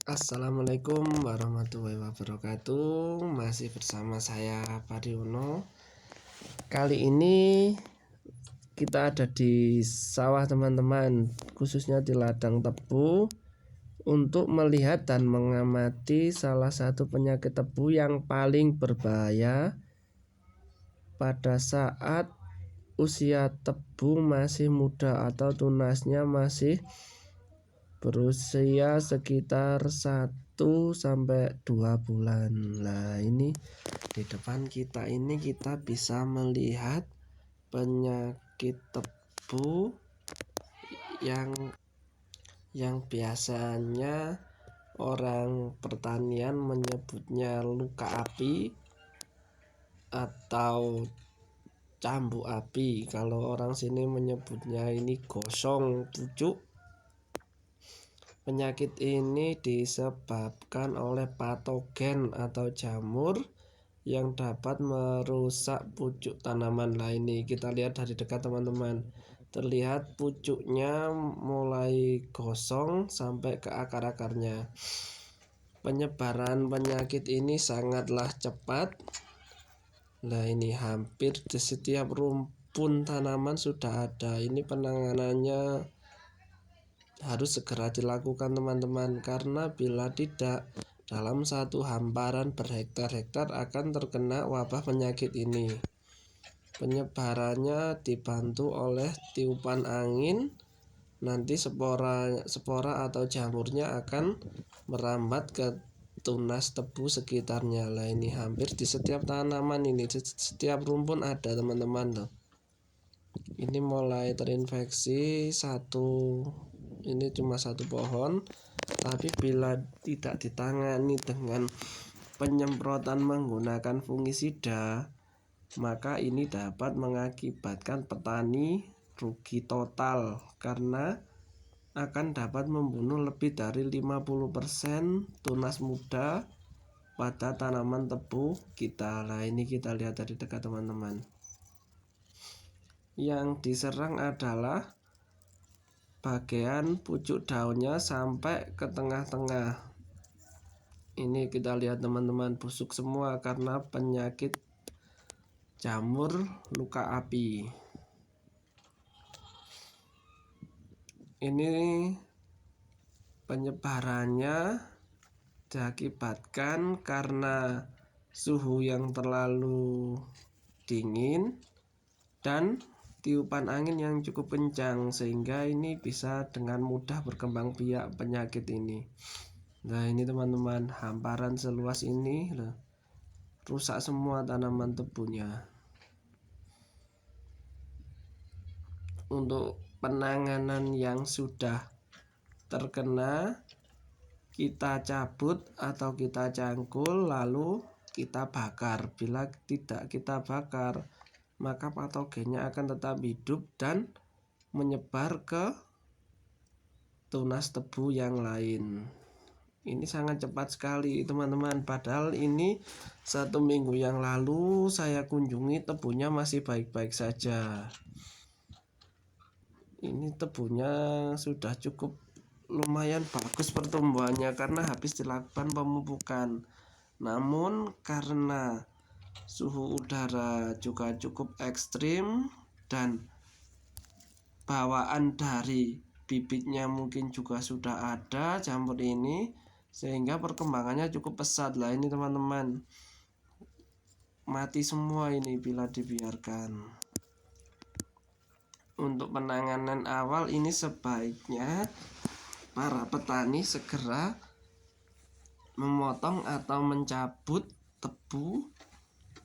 Assalamualaikum warahmatullahi wabarakatuh. Masih bersama saya Pariono. Kali ini kita ada di sawah teman-teman, khususnya di ladang tebu, untuk melihat dan mengamati salah satu penyakit tebu yang paling berbahaya pada saat usia tebu masih muda atau tunasnya masih berusia sekitar 1 sampai 2 bulan. Nah, ini di depan kita ini kita bisa melihat penyakit tebu yang biasanya orang pertanian menyebutnya luka api atau cambuk api. Kalau orang sini menyebutnya ini gosong pucuk. Penyakit ini disebabkan oleh patogen atau jamur yang dapat merusak pucuk tanaman. Nah, ini kita lihat dari dekat teman-teman. Terlihat pucuknya mulai gosong sampai ke akar-akarnya. Penyebaran penyakit ini sangatlah cepat. Nah, ini hampir di setiap rumpun tanaman sudah ada. Ini penanganannya harus segera dilakukan teman-teman, karena bila tidak, dalam satu hamparan berhektar-hektar akan terkena wabah penyakit ini. Penyebarannya dibantu oleh tiupan angin. Nanti spora atau jamurnya akan merambat ke tunas tebu sekitarnya. Lah, ini hampir di setiap tanaman ini, di setiap rumpun ada teman-teman loh. Ini mulai terinfeksi ini cuma satu pohon, tapi bila tidak ditangani dengan penyemprotan menggunakan fungisida, maka ini dapat mengakibatkan petani rugi total, karena akan dapat membunuh lebih dari 50% tunas muda pada tanaman tebu kita. Nah, ini kita lihat dari dekat teman-teman. Yang diserang adalah bagian pucuk daunnya sampai ke tengah-tengah. Ini kita lihat teman-teman, busuk semua karena penyakit jamur luka api. Ini penyebarannya diakibatkan karena suhu yang terlalu dingin dan tiupan angin yang cukup kencang, sehingga ini bisa dengan mudah berkembang biak penyakit ini. Nah, ini teman-teman, hamparan seluas ini rusak semua tanaman tebunya. Untuk penanganan yang sudah terkena, kita cabut atau kita cangkul lalu kita bakar. Bila tidak kita bakar, maka patogennya akan tetap hidup dan menyebar ke tunas tebu yang lain. Ini sangat cepat sekali teman-teman, padahal ini 1 minggu yang lalu saya kunjungi, tebunya masih baik-baik saja. Ini tebunya sudah cukup lumayan bagus pertumbuhannya karena habis dilakukan pemupukan. Namun karena suhu udara juga cukup ekstrim dan bawaan dari bibitnya mungkin juga sudah ada jamur ini, sehingga perkembangannya cukup pesat. Lah, ini teman-teman, mati semua ini bila dibiarkan. Untuk penanganan awal ini sebaiknya para petani segera memotong atau mencabut tebu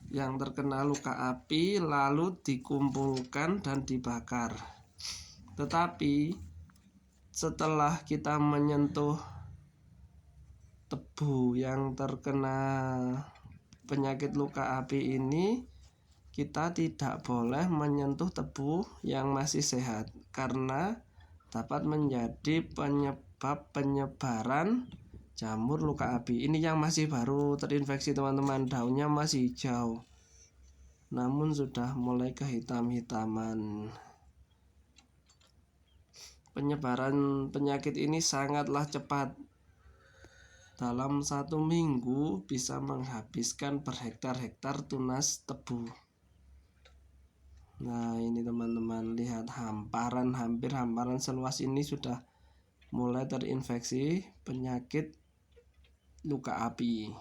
yang terkena luka api, lalu dikumpulkan dan dibakar. Tetapi setelah kita menyentuh tebu yang terkena penyakit luka api ini, kita tidak boleh menyentuh tebu yang masih sehat, karena dapat menjadi penyebab penyebaran jamur luka api. Ini yang masih baru terinfeksi teman-teman, daunnya masih hijau namun sudah mulai kehitam-hitaman. Penyebaran penyakit ini sangatlah cepat. dalam 1 minggu bisa menghabiskan berhektar-hektar tunas tebu. Nah, ini teman-teman lihat hampir hamparan seluas ini sudah mulai terinfeksi penyakit luka api.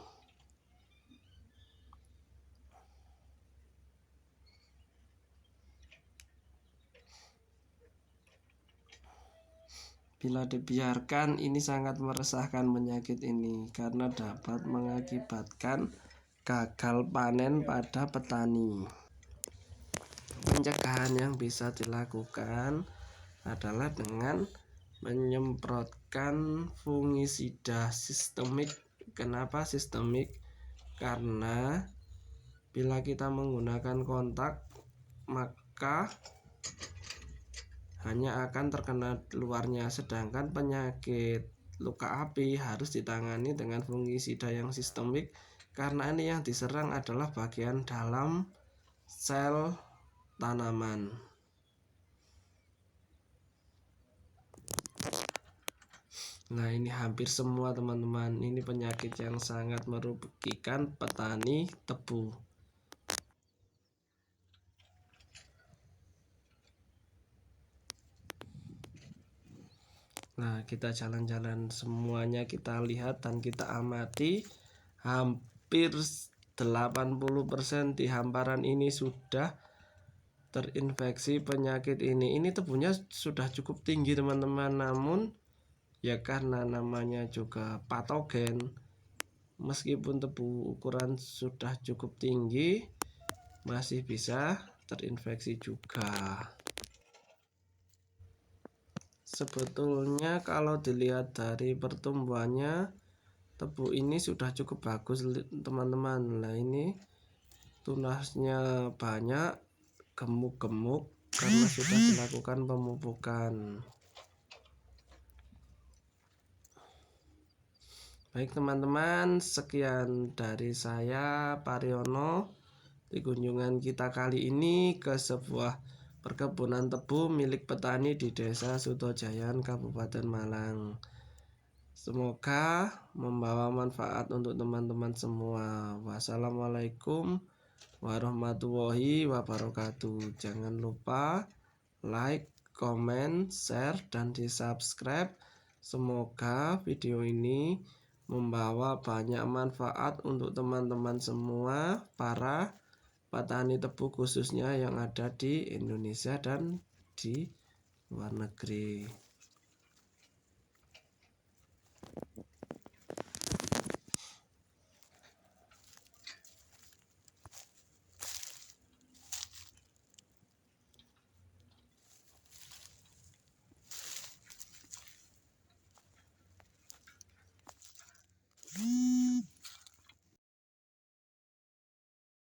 Bila dibiarkan, ini sangat meresahkan penyakit ini karena dapat mengakibatkan gagal panen pada petani. Pencegahan yang bisa dilakukan adalah dengan menyemprotkan fungisida sistemik. Kenapa sistemik? Karena bila kita menggunakan kontak, maka hanya akan terkena luarnya, sedangkan penyakit luka api harus ditangani dengan fungisida yang sistemik karena ini yang diserang adalah bagian dalam sel tanaman. Nah, ini hampir semua teman-teman, ini penyakit yang sangat merugikan petani tebu. Nah, kita jalan-jalan semuanya, kita lihat dan kita amati, hampir 80% di hamparan ini sudah terinfeksi penyakit ini. Ini tebunya sudah cukup tinggi teman-teman, namun ya karena namanya juga patogen, meskipun tebu ukuran sudah cukup tinggi masih bisa terinfeksi juga. Sebetulnya kalau dilihat dari pertumbuhannya, tebu ini sudah cukup bagus teman-teman. Nah, ini tunasnya banyak, gemuk-gemuk karena sudah dilakukan pemupukan. Baik teman-teman, sekian dari saya Pariono di kunjungan kita kali ini ke sebuah perkebunan tebu milik petani di Desa Sutojayan, Kabupaten Malang. Semoga membawa manfaat untuk teman-teman semua. Wassalamualaikum warahmatullahi wabarakatuh. Jangan lupa like, comment, share, dan di subscribe. Semoga video ini membawa banyak manfaat untuk teman-teman semua para petani tebu khususnya yang ada di Indonesia dan di luar negeri.